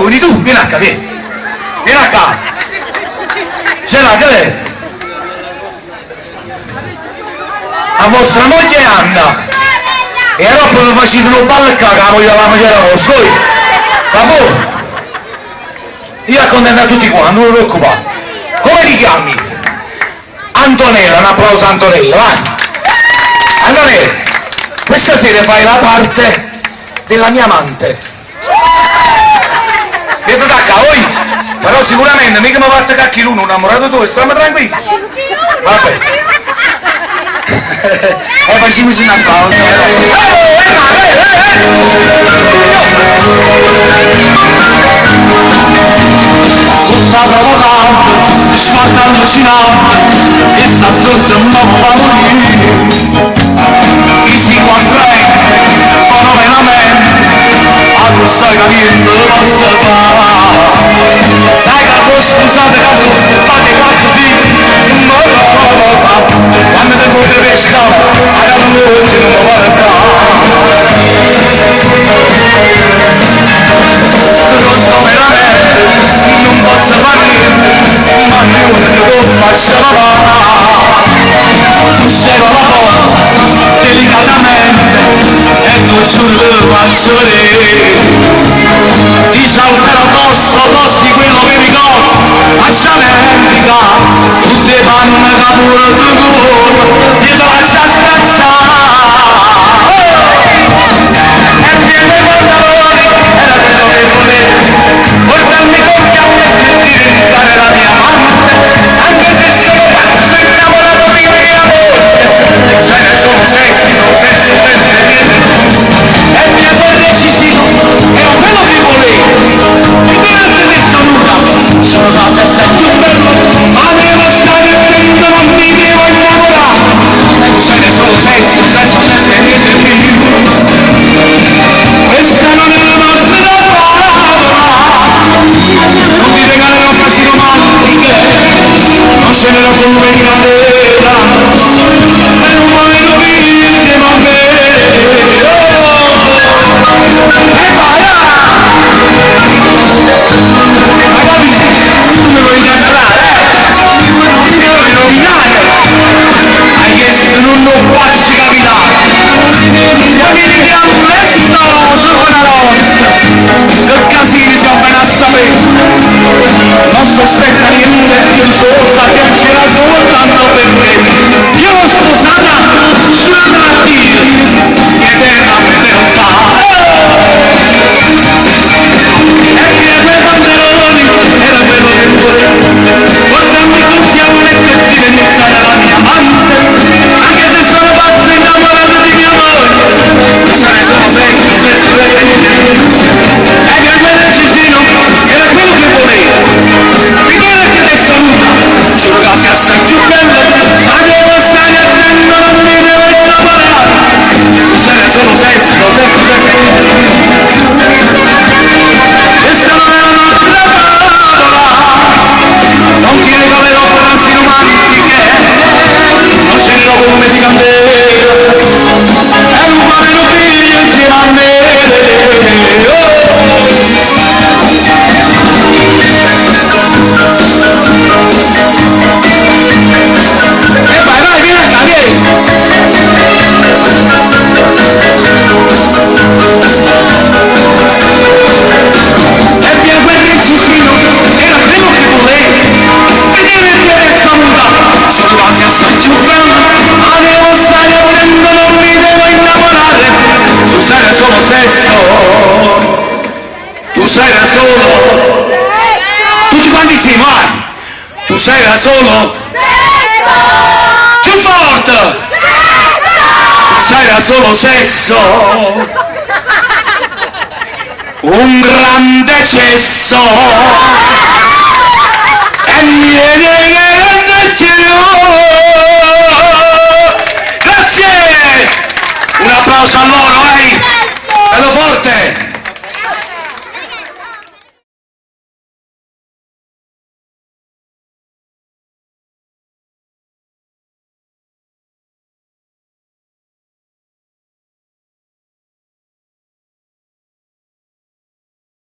Quindi tu, vieni qua, vieni. Vieni qua. Ce l'ha, che è? La vostra moglie Anna. E allora mi facete un ballo qua, che la moglie della maniera vostra. Capo? Io accontento a tutti qua, non vi preoccupate. Come ti chiami? Antonella, un applauso a Antonella, vai. Antonella, questa sera fai la parte della mia amante. Vedo da qua, voi? Però sicuramente mica mi parte cacchi l'uno, innamorato tu, stiamo tranquilli. Vabbè. E facciamo un applauso. Tutta provocante, sguardo allucinante, e sta stronza non fa morire. Chi si quattrenne, sono veramente, a tu sai che niente lo posso fare. Sai che sono scusate caso, fate quattro dì, quando te vuoi pescare, alla luce non mi guarda. Stronzo veramente, non posso fare niente, ma niente non faccio la sei la porta delicatamente e tu sul vassore ti salterò addosso, addosso quello che mi costa, faccia l'etica, tutte panne da pure tu cuore, ti faccia scazzare. E viene i pantaloni, era quello che volevo, portarmi con chiappe e diventare la mia amante, anche se sono pazzo innamorato di mia moglie, se ne sono sesso e niente, e mia moglie Cicino, era quello che volevo, di niente ne saluta, sono da sesso più bello, ma devo stare attento, non mi devo innamorare, se ne sono sesso e niente più. Questa non è la nostra parola, non ti regalerò frasi romantiche, non ce ne con lume di candela, e non voglio vivere insieme a me. E vai! Ragazzi, tu mi vuoi incastrare, mi vuoi rovinare, hai chiesto non lo faccio capitare. Famiglia un letto su una notte, che casini siamo ben a sapere, non sospetta niente, io sono piacerà soltanto per me, io l'ho sposata sulla malattia, che eterna fedeltà, e per me pantaloni era quello che volevo, portarmi con chiave e diventare la mia amante, anche se sono pazzo innamorato di mia moglie, se ne sono sesso e niente, e per me del Cicino era quello che volevo, ridere che ti saluta, giuro che sei assai più bello, ma devo stare attento, non mi devo innamorare, se ne sono sesso e questa non è la nostra parola, non ti regalerò frasi romantiche, non ce ne ho come di candela, e non voglio vivere insieme a me. E vai, vieni acá, vieni! E via quel Cicino, era quello che volevo, e deve saluta, sono quasi assai più bello, ma devo stare attento, non mi devo innamorare, tu sei da solo sesso, tu sei da solo, tutti quanti insieme, vai, tu sei da solo, più forte, tu sei da solo sesso, un grande cesso, e niente più. Grazie! Un applauso a loro, bello forte!